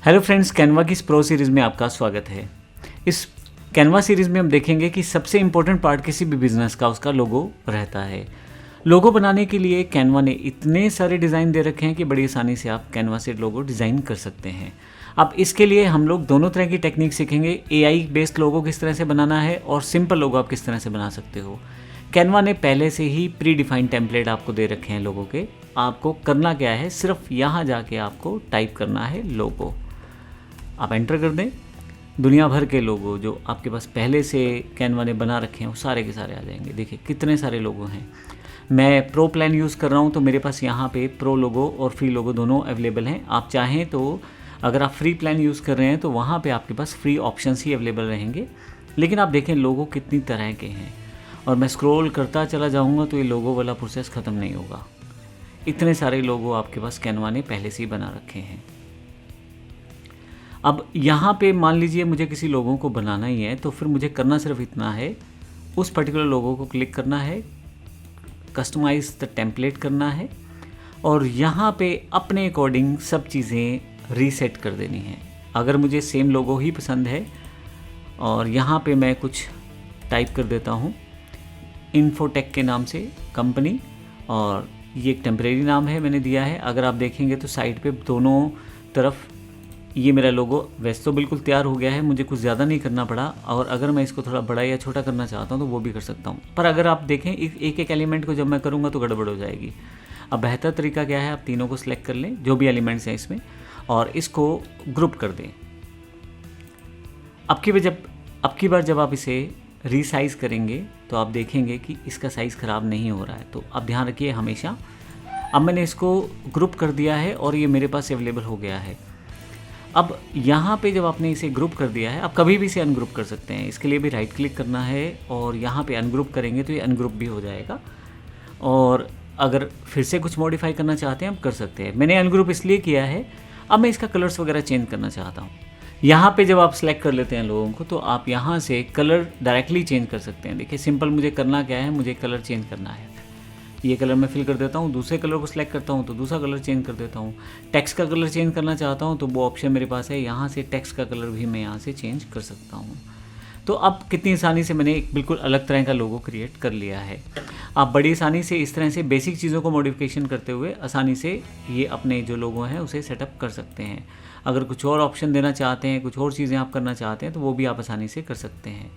Hello friends, Canva की इस pro series में आपका स्वागत है। इस कैनवा सीरीज़ में हम देखेंगे कि सबसे इम्पोर्टेंट पार्ट किसी भी बिजनेस का उसका लोगो रहता है। लोगो बनाने के लिए कैनवा ने इतने सारे डिज़ाइन दे रखे हैं कि बड़ी आसानी से आप कैनवा से लोगो डिज़ाइन कर सकते हैं। अब इसके लिए हम लोग दोनों तरह की टेक्निक सीखेंगे। एआई बेस्ड लोगो किस तरह से बनाना है और सिंपल लोगो आप किस तरह से बना सकते हो। कैनवा ने पहले से ही प्री डिफाइंड टेम्पलेट आपको दे रखे हैं लोगों के। आपको करना क्या है, सिर्फ यहाँ जाके आपको टाइप करना है लोगो। आप एंटर कर दें, दुनिया भर के लोगो जो आपके पास पहले से कैनवा ने बना रखे हैं वो सारे के सारे आ जाएंगे। देखिए कितने सारे लोगो हैं। मैं प्रो प्लान यूज़ कर रहा हूँ तो मेरे पास यहाँ पे प्रो लोगो और फ्री लोगो दोनों अवेलेबल हैं। आप चाहें तो अगर आप फ्री प्लान यूज़ कर रहे हैं तो वहाँ पे आपके पास फ्री ऑप्शंस ही अवेलेबल रहेंगे। लेकिन आप देखें लोगो कितनी तरह के हैं और मैं स्क्रॉल करता चला जाऊँगा तो ये लोगो वाला प्रोसेस ख़त्म नहीं होगा। इतने सारे लोगो आपके पास कैनवा ने पहले से ही बना रखे हैं। अब यहाँ पे मान लीजिए मुझे किसी लोगों को बनाना ही है तो फिर मुझे करना सिर्फ इतना है, उस पर्टिकुलर लोगों को क्लिक करना है, कस्टमाइज़ द टेम्पलेट करना है और यहाँ पे अपने अकॉर्डिंग सब चीज़ें रीसेट कर देनी है। अगर मुझे सेम लोगो ही पसंद है और यहाँ पे मैं कुछ टाइप कर देता हूँ, इन्फोटेक के नाम से कंपनी, और ये एक टेम्परेरी नाम है मैंने दिया है। अगर आप देखेंगे तो साइड पे दोनों तरफ ये मेरा लोगो वैसे तो बिल्कुल तैयार हो गया है, मुझे कुछ ज़्यादा नहीं करना पड़ा। और अगर मैं इसको थोड़ा बड़ा या छोटा करना चाहता हूँ तो वो भी कर सकता हूँ। पर अगर आप देखें एक एक एलिमेंट को जब मैं करूँगा तो गड़बड़ हो जाएगी। अब बेहतर तरीका क्या है, आप तीनों को सिलेक्ट कर लें जो भी एलिमेंट्स हैं इसमें और इसको ग्रुप कर दें। अब की बार जब आप इसे रीसाइज़ करेंगे तो आप देखेंगे कि इसका साइज़ ख़राब नहीं हो रहा है। तो आप ध्यान रखिए हमेशा। अब मैंने इसको ग्रुप कर दिया है और ये मेरे पास अवेलेबल हो गया है। अब यहाँ पे जब आपने इसे ग्रुप कर दिया है, आप कभी भी इसे अनग्रुप कर सकते हैं। इसके लिए भी राइट क्लिक करना है और यहाँ पे अनग्रुप करेंगे तो ये अनग्रुप भी हो जाएगा। और अगर फिर से कुछ मॉडिफाई करना चाहते हैं आप कर सकते हैं। मैंने अनग्रुप इसलिए किया है, अब मैं इसका कलर्स वगैरह चेंज करना चाहता हूँ। यहाँ पे जब आप सेलेक्ट कर लेते हैं लोगों को तो आप यहाँ से कलर डायरेक्टली चेंज कर सकते हैं। देखिए सिंपल मुझे करना क्या है, मुझे कलर चेंज करना है। ये कलर मैं फिल कर देता हूँ, दूसरे कलर को सिलेक्ट करता हूँ तो दूसरा कलर चेंज कर देता हूँ। टेक्स्ट का कलर चेंज करना चाहता हूँ तो वो ऑप्शन मेरे पास है, यहाँ से टेक्स्ट का कलर भी मैं यहाँ से चेंज कर सकता हूँ। तो अब कितनी आसानी से मैंने एक बिल्कुल अलग तरह का लोगो क्रिएट कर लिया है। आप बड़ी आसानी से इस तरह से बेसिक चीज़ों को मॉडिफिकेशन करते हुए आसानी से ये अपने जो लोगो हैं उसे सेटअप कर सकते हैं। अगर कुछ और ऑप्शन देना चाहते हैं, कुछ और चीज़ें आप करना चाहते हैं तो वो भी आप आसानी से कर सकते हैं।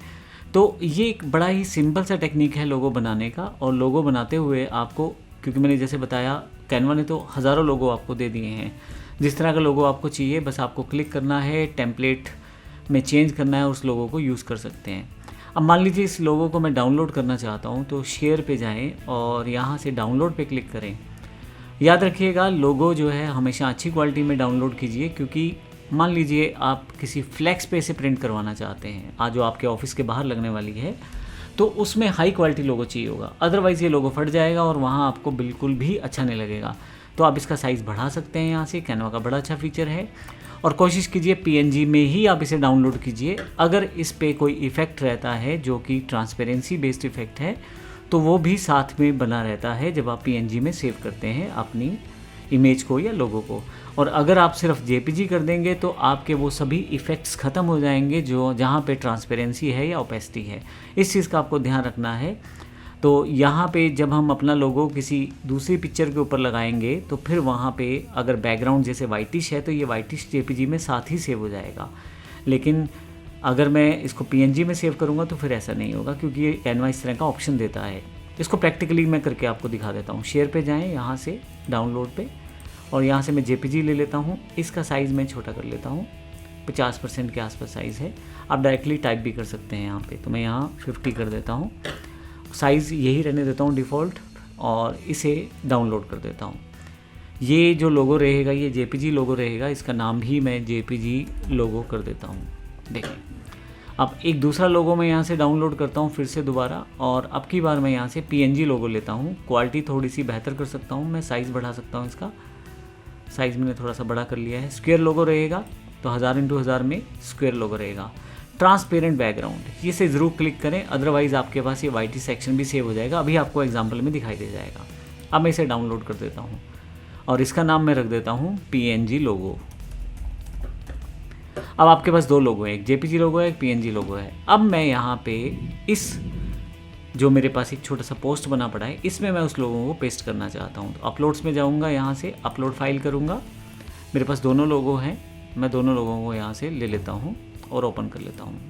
तो ये एक बड़ा ही सिंपल सा टेक्निक है लोगो बनाने का। और लोगो बनाते हुए आपको, क्योंकि मैंने जैसे बताया कैनवा ने तो हज़ारों लोगो आपको दे दिए हैं, जिस तरह का लोगो आपको चाहिए बस आपको क्लिक करना है, टेम्पलेट में चेंज करना है, उस लोगो को यूज़ कर सकते हैं। अब मान लीजिए इस लोगो को मैं डाउनलोड करना चाहता हूँ तो शेयर पे जाएं और यहाँ से डाउनलोड पे क्लिक करें। याद रखिएगा लोगो जो है हमेशा अच्छी क्वालिटी में डाउनलोड कीजिए, क्योंकि मान लीजिए आप किसी फ्लैक्स पे से प्रिंट करवाना चाहते हैं, आज जो आपके ऑफिस के बाहर लगने वाली है, तो उसमें हाई क्वालिटी लोगो चाहिए होगा। अदरवाइज़ ये लोगो फट जाएगा और वहाँ आपको बिल्कुल भी अच्छा नहीं लगेगा। तो आप इसका साइज़ बढ़ा सकते हैं यहाँ से, कैनवा का बड़ा अच्छा फीचर है। और कोशिश कीजिए पीएनजी में ही आप इसे डाउनलोड कीजिए। अगर इस पे कोई इफ़ेक्ट रहता है जो कि ट्रांसपेरेंसी बेस्ड इफ़ेक्ट है तो वो भी साथ में बना रहता है जब आप पीएनजी में सेव करते हैं अपनी इमेज को या लोगो को। और अगर आप सिर्फ जेपीजी कर देंगे तो आपके वो सभी इफ़ेक्ट्स ख़त्म हो जाएंगे जो जहाँ पे ट्रांसपेरेंसी है या ओपेसिटी है। इस चीज़ का आपको ध्यान रखना है। तो यहाँ पे जब हम अपना लोगो किसी दूसरी पिक्चर के ऊपर लगाएंगे तो फिर वहाँ पे अगर बैकग्राउंड जैसे वाइटिश है तो ये वाइटिश जेपीजी में साथ ही सेव हो जाएगा। लेकिन अगर मैं इसको पीएनजी में सेव करूँगा तो फिर ऐसा नहीं होगा, क्योंकि ये कैनवा इस तरह का ऑप्शन देता है। इसको प्रैक्टिकली मैं करके आपको दिखा देता हूँ। शेयर पे जाएं, यहाँ से डाउनलोड पे, और यहाँ से मैं जेपीजी ले लेता हूँ। इसका साइज़ मैं छोटा कर लेता हूँ, 50% के आसपास साइज़ है। आप डायरेक्टली टाइप भी कर सकते हैं यहाँ पे, तो मैं यहाँ 50 कर देता हूँ। साइज़ यही रहने देता हूँ डिफ़ॉल्ट और इसे डाउनलोड कर देता हूँ। ये जो लोगो रहेगा ये जेपीजी लोगो रहेगा, इसका नाम भी मैं जेपीजी लोगो कर देता हूँ। देखिए अब एक दूसरा लोगो मैं यहाँ से डाउनलोड करता हूँ फिर से दोबारा, और अब की बार मैं यहाँ से पीएनजी लोगो लेता हूँ। क्वालिटी थोड़ी सी बेहतर कर सकता हूँ, मैं साइज़ बढ़ा सकता हूँ। इसका साइज़ मैंने थोड़ा सा बड़ा कर लिया है। स्क्वायर लोगो रहेगा तो 1000x1000 में स्क्वायर लोगो रहेगा। ट्रांसपेरेंट बैकग्राउंड, ये से ज़रूर क्लिक करें, अदरवाइज़ आपके पास ये वाइटी सेक्शन भी सेव हो जाएगा। अभी आपको एग्जाम्पल में दिखाई दे जाएगा। अब मैं इसे डाउनलोड कर देता हूँ और इसका नाम मैं रख देता हूँ पीएनजी लोगो। अब आपके पास दो लोगो है, एक जेपीजी लोगो है, एक पीएनजी लोगो है। अब मैं यहाँ पे इस जो मेरे पास एक छोटा सा पोस्ट बना पड़ा है, इसमें मैं उस लोगों को पेस्ट करना चाहता हूँ। तो अपलोड्स में जाऊँगा, यहाँ से अपलोड फाइल करूँगा। मेरे पास दोनों लोगो हैं, मैं दोनों लोगों को यहाँ से ले लेता हूँ और ओपन कर लेता हूँ।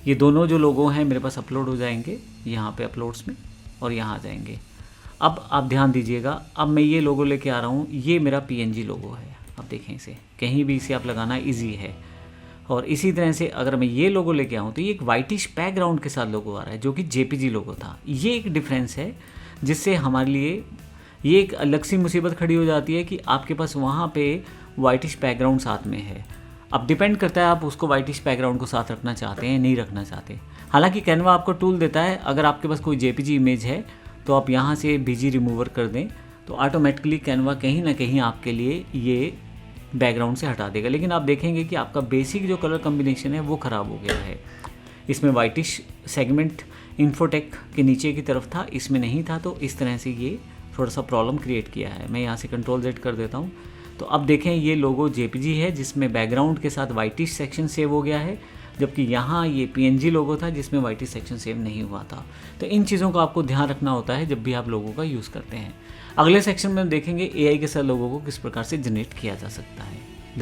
ये दोनों जो लोगो हैं मेरे पास अपलोड हो जाएंगे यहाँ पे अपलोड्स में और यहाँ आ जाएंगे। अब आप ध्यान दीजिएगा, अब मैं ये लोगो लेके आ रहा हूँ, ये मेरा पीएनजी लोगो है। अब देखें इसे, कहीं भी इसे आप लगाना इजी है। और इसी तरह से अगर मैं ये लोगो लेके आऊँ तो ये एक वाइटिश बैकग्राउंड के साथ लोगो आ रहा है, जो कि जेपीजी लोगो था। ये एक डिफरेंस है जिससे हमारे लिए ये एक अलग सी मुसीबत खड़ी हो जाती है कि आपके पास वहाँ पे वाइटिश बैकग्राउंड साथ में है। अब डिपेंड करता है आप उसको वाइटिश बैकग्राउंड को साथ रखना चाहते हैं, नहीं रखना चाहते। हालांकि कैनवा आपको टूल देता है, अगर आपके पास कोई जेपीजी इमेज है तो आप यहाँ से बीजी रिमूवर कर दें तो ऑटोमेटिकली कैनवा कहीं ना कहीं आपके लिए ये बैकग्राउंड से हटा देगा। लेकिन आप देखेंगे कि आपका बेसिक जो कलर कम्बिनेशन है वो ख़राब हो गया है। इसमें वाइटिश सेगमेंट इन्फोटेक के नीचे की तरफ था, इसमें नहीं था, तो इस तरह से ये थोड़ा सा प्रॉब्लम क्रिएट किया है। मैं यहाँ से Ctrl+Z कर देता हूँ। तो अब देखें ये लोगो जेपीजी है जिसमें बैकग्राउंड के साथ वाइटिश सेक्शन सेव हो गया है, जबकि यहाँ ये पीएनजी लोगो था जिसमें वाइटिश सेक्शन सेव नहीं हुआ था। तो इन चीज़ों का आपको ध्यान रखना होता है जब भी आप लोगों का यूज़ करते हैं। अगले सेक्शन में देखेंगे एआई के साथ लोगों को किस प्रकार से जनरेट किया जा सकता है।